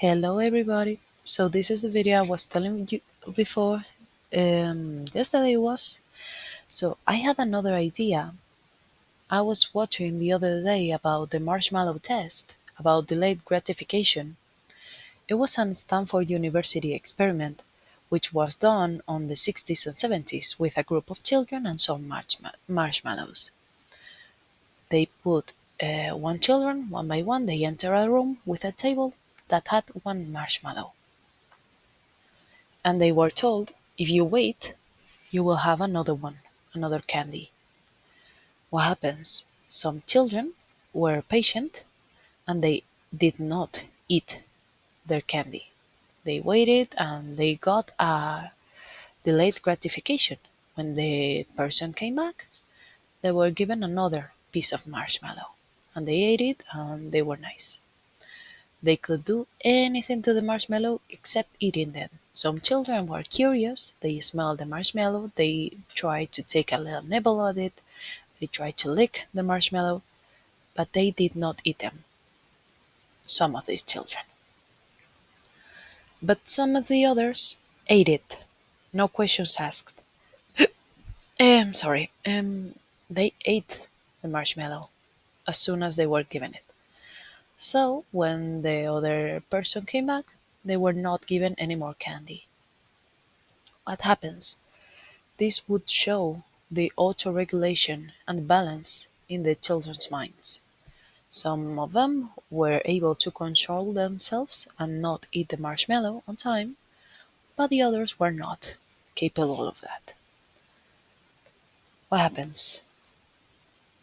Hello everybody. So this is the video I was telling you before. Yesterday it was. So I had another idea. I was watching the other day about the marshmallow test, about delayed gratification. It was a Stanford University experiment, which was done on the 60s and 70s with a group of children and some marshmallows. They put one children, one by one, they enter a room with a table that had one marshmallow. And they were told, if you wait, you will have another one, another candy. What happens? Some children were patient and they did not eat their candy. They waited and they got a delayed gratification. When the person came back, they were given another piece of marshmallow and they ate it and they were nice. They could do anything to the marshmallow except eating them. Some children were curious. They smelled the marshmallow. They tried to take a little nibble at it. They tried to lick the marshmallow, but they did not eat them. Some of these children. But some of the others ate it. No questions asked. Sorry. They ate the marshmallow as soon as they were given it. So when the other person came back, they were not given any more candy. What happens? This would show the auto-regulation and balance in the children's minds. Some of them were able to control themselves and not eat the marshmallow on time, but the others were not capable of that. What happens?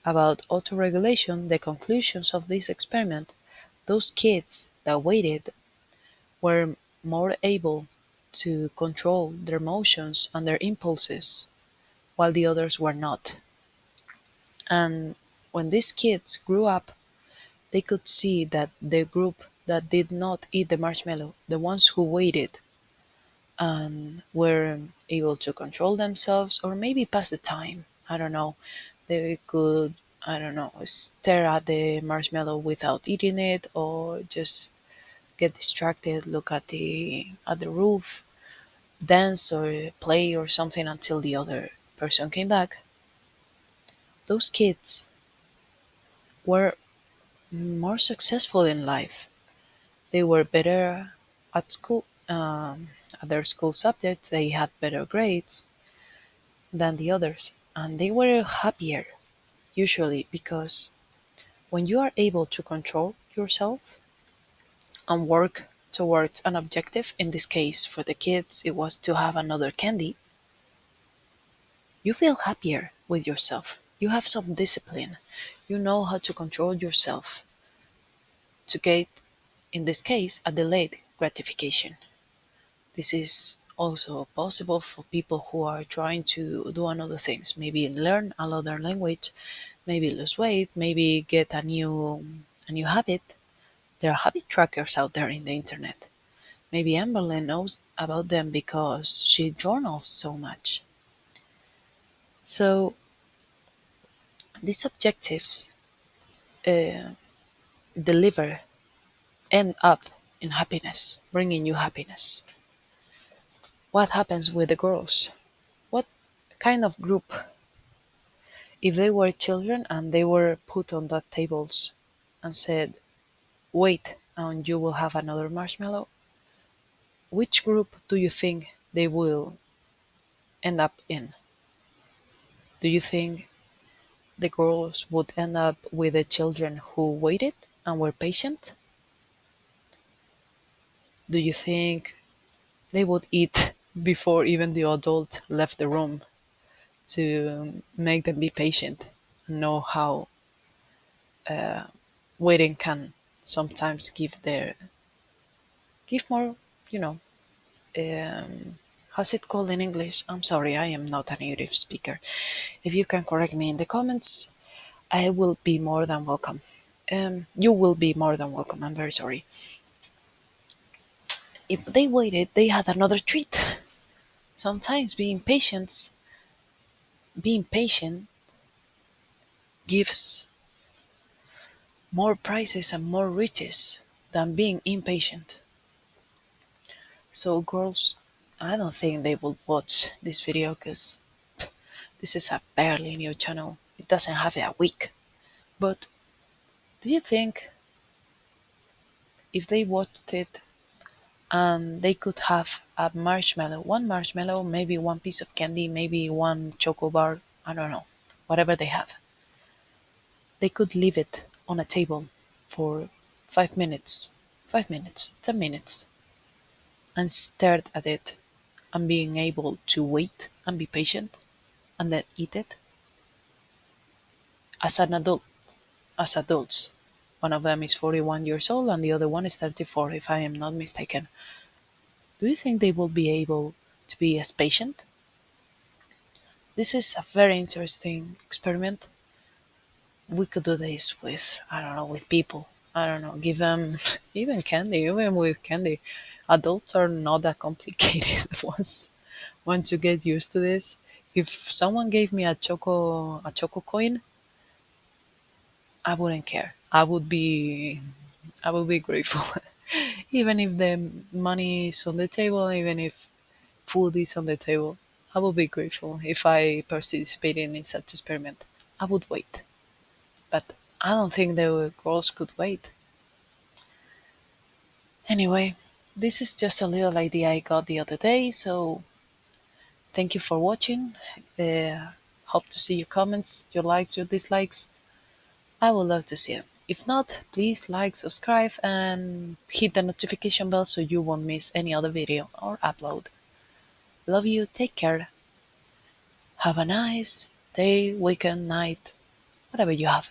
About auto-regulation, the conclusions of this experiment, those kids that waited were more able to control their emotions and their impulses, while the others were not. And when these kids grew up, they could see that the group that did not eat the marshmallow, the ones who waited and were able to control themselves or maybe pass the time, I don't know, they could, I don't know, stare at the marshmallow without eating it or just get distracted, look at the roof, dance or play or something until the other person came back. Those kids were more successful in life. They were better at school, at their school subjects. They had better grades than the others, and they were happier usually because when you are able to control yourself and work towards an objective, in this case for the kids, it was to have another candy, you feel happier with yourself. You have some discipline. You know how to control yourself to get, in this case, a delayed gratification. This is also possible for people who are trying to do another things, maybe learn another language, maybe lose weight, maybe get a new habit. There are habit trackers out there in the internet. Maybe Amberlynn knows about them because she journals so much. So these objectives uh, deliver end up in happiness, bringing you happiness. What happens with the girls? What kind of group? If they were children and they were put on that tables and said, wait, and you will have another marshmallow, which group do you think they will end up in? Do you think the girls would end up with the children who waited and were patient? Do you think they would eat before even the adult left the room to make them be patient and know how waiting can sometimes give more, you know, how's it called in English? I'm sorry, I am not a native speaker. If you can correct me in the comments, I will be more than welcome. You will be more than welcome. I'm very sorry. If they waited, they had another treat. Sometimes being patient gives more prizes and more riches than being impatient. So girls, I don't think they will watch this video because this is a barely new channel. It doesn't have a week. But do you think if they watched it and they could have a marshmallow, maybe one piece of candy, maybe one choco bar, I don't know, whatever they have, they could leave it on a table for 5 minutes, 10 minutes, and stared at it and being able to wait and be patient and then eat it as an adult, as adults. One of them is 41 years old and the other one is 34, if I am not mistaken. Do you think they will be able to be as patient? This is a very interesting experiment. We could do this with, I don't know, with people. I don't know, give them even candy, even with candy. Adults are not that complicated once you get used to this. If someone gave me a choco coin, I wouldn't care. I would be grateful. Even if the money is on the table, even if food is on the table, I would be grateful if I participated in such experiment. I would wait. But I don't think the girls could wait. Anyway, this is just a little idea I got the other day, so thank you for watching. Hope to see your comments, your likes, your dislikes. I would love to see them. If not, please like, subscribe, and hit the notification bell so you won't miss any other video or upload. Love you, take care. Have a nice day, weekend, night, whatever you have.